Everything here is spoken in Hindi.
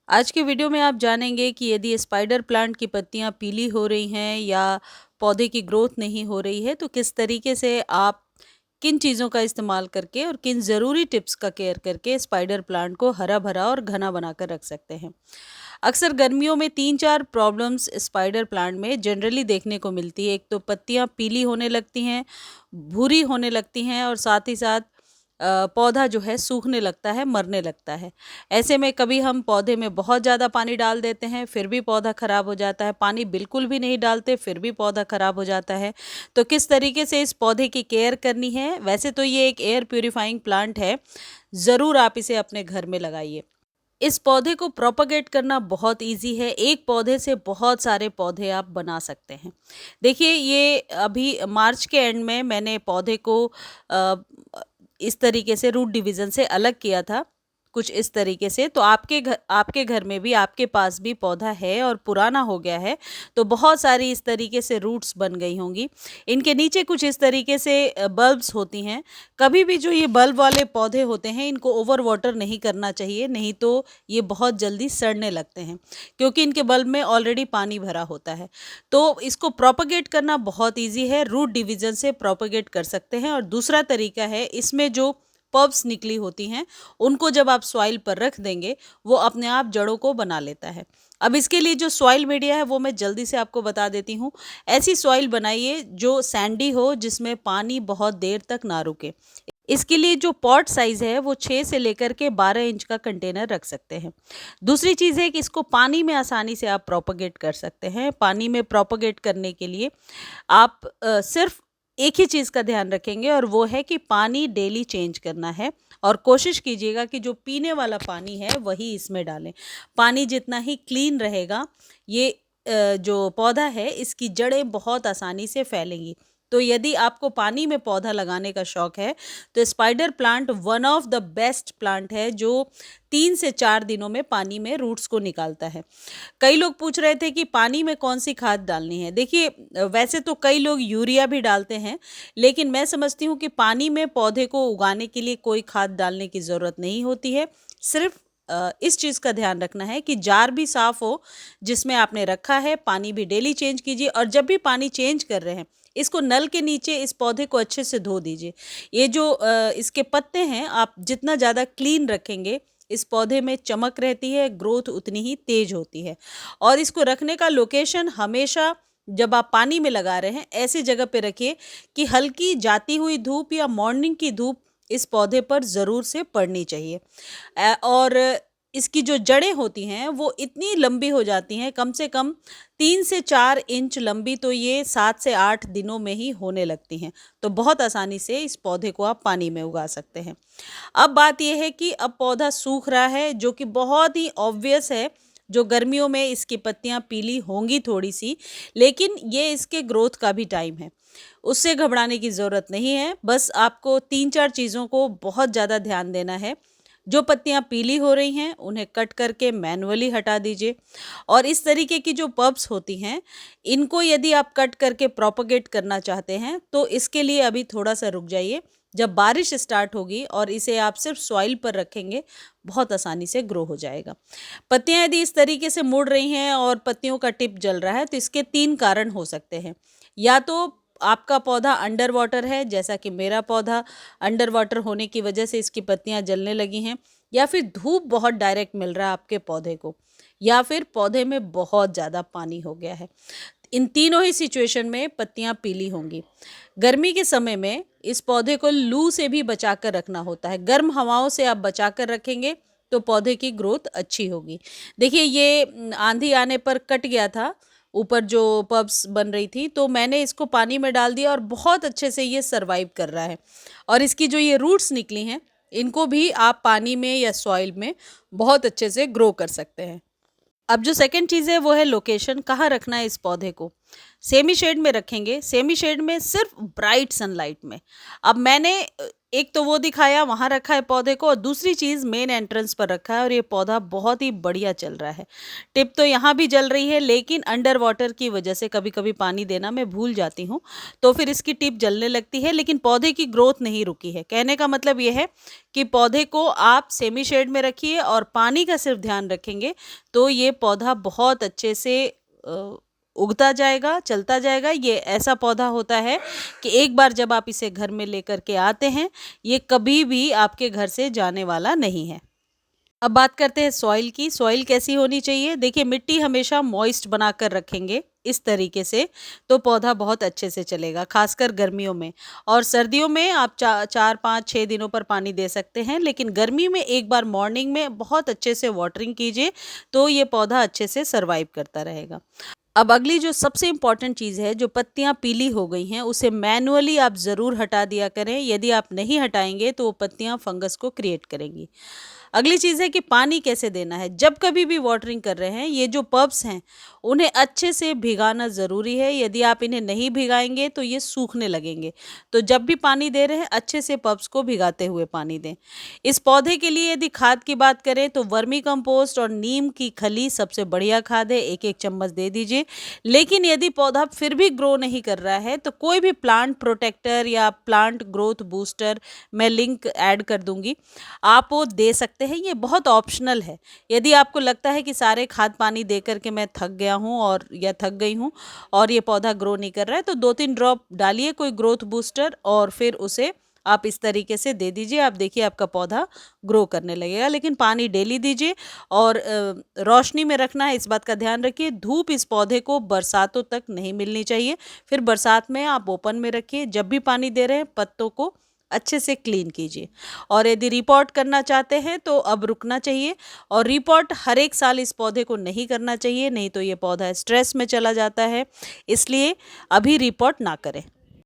आज के वीडियो में आप जानेंगे कि यदि स्पाइडर प्लांट की पत्तियां पीली हो रही हैं या पौधे की ग्रोथ नहीं हो रही है तो किस तरीके से आप किन चीज़ों का इस्तेमाल करके और किन ज़रूरी टिप्स का केयर करके स्पाइडर प्लांट को हरा भरा और घना बनाकर रख सकते हैं। अक्सर गर्मियों में 3-4 प्रॉब्लम्स स्पाइडर प्लांट में जनरली देखने को मिलती है। एक तो पत्तियां पीली होने लगती हैं, भूरी होने लगती हैं और साथ ही साथ पौधा जो है सूखने लगता है, मरने लगता है। ऐसे में कभी हम पौधे में बहुत ज़्यादा पानी डाल देते हैं, फिर भी पौधा ख़राब हो जाता है। पानी बिल्कुल भी नहीं डालते, फिर भी पौधा ख़राब हो जाता है। तो किस तरीके से इस पौधे की केयर करनी है? वैसे तो ये एक एयर प्यूरीफाइंग प्लांट है, ज़रूर आप इसे अपने घर में लगाइए। इस पौधे को प्रोपेगेट करना बहुत ईज़ी है। एक पौधे से बहुत सारे पौधे आप बना सकते हैं। देखिए, ये अभी मार्च के एंड में मैंने पौधे को अ, इस तरीके से रूट डिवीज़न से अलग किया था, कुछ इस तरीके से। तो आपके घर में भी, आपके पास भी पौधा है और पुराना हो गया है, तो बहुत सारी इस तरीके से रूट्स बन गई होंगी। इनके नीचे कुछ इस तरीके से बल्ब्स होती हैं। कभी भी जो ये बल्ब वाले पौधे होते हैं, इनको ओवर वाटर नहीं करना चाहिए, नहीं तो ये बहुत जल्दी सड़ने लगते हैं, क्योंकि इनके बल्ब में ऑलरेडी पानी भरा होता है। तो इसको प्रोपेगेट करना बहुत ईज़ी है, रूट डिवीज़न से प्रोपेगेट कर सकते हैं। और दूसरा तरीका है, इसमें जो पल्प्स निकली होती हैं, उनको जब आप सॉइल पर रख देंगे, वो अपने आप जड़ों को बना लेता है। अब इसके लिए जो सॉइल मीडिया है, वो मैं जल्दी से आपको बता देती हूँ। ऐसी सॉइल बनाइए जो सैंडी हो, जिसमें पानी बहुत देर तक ना रुके। इसके लिए जो पॉट साइज़ है, वो 6 से लेकर के 12 इंच का कंटेनर रख सकते हैं। दूसरी चीज़ है कि इसको पानी में आसानी से आप प्रोपेगेट कर सकते हैं। पानी में प्रोपेगेट करने के लिए आप सिर्फ़ एक ही चीज़ का ध्यान रखेंगे, और वो है कि पानी डेली चेंज करना है। और कोशिश कीजिएगा कि जो पीने वाला पानी है, वही इसमें डालें। पानी जितना ही क्लीन रहेगा, ये जो पौधा है, इसकी जड़ें बहुत आसानी से फैलेंगी। तो यदि आपको पानी में पौधा लगाने का शौक है, तो spider plant one of the best plant है, जो 3 से 4 दिनों में पानी में रूट्स को निकालता है। कई लोग पूछ रहे थे कि पानी में कौन-सी खाद डालनी है। देखिए, वैसे तो कई लोग यूरिया भी डालते हैं, लेकिन मैं समझती हूँ कि पानी में पौधे को उगाने के लिए कोई खाद डालने की ज़रूरत नहीं होती है। सिर्फ़ इस चीज़ का ध्यान रखना है कि जार भी साफ़ हो, जिसमें आपने रखा है। पानी भी डेली चेंज कीजिए, और जब भी पानी चेंज कर रहे हैं, इसको नल के नीचे इस पौधे को अच्छे से धो दीजिए। ये जो इसके पत्ते हैं, आप जितना ज़्यादा क्लीन रखेंगे, इस पौधे में चमक रहती है, ग्रोथ उतनी ही तेज होती है। और इसको रखने का लोकेशन हमेशा, जब आप पानी में लगा रहे हैं, ऐसी जगह पे रखिए कि हल्की जाती हुई धूप या मॉर्निंग की धूप इस पौधे पर ज़रूर से पड़नी चाहिए। और इसकी जो जड़ें होती हैं, वो इतनी लंबी हो जाती हैं, कम से कम 3 से 4 इंच लंबी, तो ये 7 से 8 दिनों में ही होने लगती हैं। तो बहुत आसानी से इस पौधे को आप पानी में उगा सकते हैं। अब बात ये है कि अब पौधा सूख रहा है, जो कि बहुत ही ऑब्वियस है। जो गर्मियों में इसकी पत्तियां पीली होंगी थोड़ी-सी, लेकिन ये इसके ग्रोथ का भी टाइम है। उससे घबराने की ज़रूरत नहीं है, बस आपको 3-4 चीज़ों को बहुत ज़्यादा ध्यान देना है। जो पत्तियां पीली हो रही हैं, उन्हें कट करके मैनुअली हटा दीजिए। और इस तरीके की जो पल्प्स होती हैं, इनको यदि आप कट करके प्रोपेगेट करना चाहते हैं, तो इसके लिए अभी थोड़ा-सा रुक जाइए। जब बारिश स्टार्ट होगी और इसे आप सिर्फ सॉइल पर रखेंगे, बहुत आसानी से ग्रो हो जाएगा। पत्तियां यदि इस तरीके से मुड़ रही हैं और पत्तियों का टिप जल रहा है, तो इसके 3 कारण हो सकते हैं। या तो आपका पौधा अंडर वाटर है, जैसा कि मेरा पौधा अंडर वाटर होने की वजह से इसकी पत्तियां जलने लगी हैं, या फिर धूप बहुत डायरेक्ट मिल रहा है आपके पौधे को, या फिर पौधे में बहुत ज़्यादा पानी हो गया है। इन तीनों ही सिचुएशन में पत्तियां पीली होंगी। गर्मी के समय में इस पौधे को लू से भी बचा कर रखना होता है। गर्म हवाओं से आप बचा कर रखेंगे, तो पौधे की ग्रोथ अच्छी होगी। देखिए, ये आंधी आने पर कट गया था, ऊपर जो पब्स बन रही थी, तो मैंने इसको पानी में डाल दिया और बहुत अच्छे से ये सर्वाइव कर रहा है। और इसकी जो ये रूट्स निकली हैं, इनको भी आप पानी में या सॉइल में बहुत अच्छे से ग्रो कर सकते हैं। अब जो सेकंड चीज़ है, वो है लोकेशन, कहाँ रखना है इस पौधे को। सेमी शेड में रखेंगे, सेमी शेड में सिर्फ ब्राइट सनलाइट में। अब मैंने एक तो वो दिखाया, वहाँ रखा है पौधे को, और दूसरी चीज़ मेन एंट्रेंस पर रखा है और ये पौधा बहुत ही बढ़िया चल रहा है। टिप तो यहाँ भी जल रही है, लेकिन अंडर वाटर की वजह से कभी-कभी पानी देना मैं भूल जाती हूँ, तो फिर इसकी टिप जलने लगती है, लेकिन पौधे की ग्रोथ नहीं रुकी है। कहने का मतलब ये है कि पौधे को आप सेमी शेड में रखिए और पानी का सिर्फ ध्यान रखेंगे, तो ये पौधा बहुत अच्छे से उगता जाएगा, चलता जाएगा। ये ऐसा पौधा होता है कि एक बार जब आप इसे घर में लेकर के आते हैं, ये कभी भी आपके घर से जाने वाला नहीं है। अब बात करते हैं सॉइल की। सॉइल कैसी होनी चाहिए? देखिए, मिट्टी हमेशा मॉइस्ट बनाकर रखेंगे इस तरीके से, तो पौधा बहुत अच्छे से चलेगा, खासकर गर्मियों में। और सर्दियों में आप 4, 5, 6 दिनों पर पानी दे सकते हैं, लेकिन गर्मी में एक बार मॉर्निंग में बहुत अच्छे से वाटरिंग कीजिए, तो ये पौधा अच्छे से सर्वाइव करता रहेगा। अब अगली जो सबसे इम्पॉर्टेंट चीज़ है, जो पत्तियाँ पीली हो गई हैं, उसे मैनुअली आप ज़रूर हटा दिया करें। यदि आप नहीं हटाएँगे तो वो पत्तियाँ फंगस को क्रिएट करेंगी। अगली चीज़ है कि पानी कैसे देना है। जब कभी भी वाटरिंग कर रहे हैं, ये जो पल्प्स हैं, उन्हें अच्छे से भिगाना ज़रूरी है। यदि आप इन्हें नहीं भिगाएँगे तो ये सूखने लगेंगे। तो जब भी पानी दे रहे हैं, अच्छे से पल्प्स को भिगाते हुए पानी दें। इस पौधे के लिए यदि खाद की बात करें तो वर्मी कंपोस्ट और नीम की खली सबसे बढ़िया खाद है, 1-1 चम्मच दे दीजिए। लेकिन यदि पौधा फिर भी ग्रो नहीं कर रहा है, तो कोई भी प्लांट प्रोटेक्टर या प्लांट ग्रोथ बूस्टर, मैं लिंक ऐड कर दूंगी, आप वो दे सकते हैं। ये बहुत ऑप्शनल है। यदि आपको लगता है कि सारे खाद पानी दे करके मैं थक गया हूँ और या थक गई हूँ और ये पौधा ग्रो नहीं कर रहा है, तो 2-3 ड्रॉप डालिए कोई ग्रोथ बूस्टर और फिर उसे आप इस तरीके से दे दीजिए। आप देखिए आपका पौधा ग्रो करने लगेगा, लेकिन पानी डेली दीजिए और रोशनी में रखना है, इस बात का ध्यान रखिए। धूप इस पौधे को बरसातों तक नहीं मिलनी चाहिए। फिर बरसात में आप ओपन में रखिए। जब भी पानी दे रहे हैं, पत्तों को अच्छे से क्लीन कीजिए। और यदि रिपोर्ट करना चाहते हैं तो अब रुकना चाहिए, और रिपोर्ट हर एक साल इस पौधे को नहीं करना चाहिए, नहीं तो ये पौधा स्ट्रेस में चला जाता है। इसलिए अभी रिपोर्ट ना करें।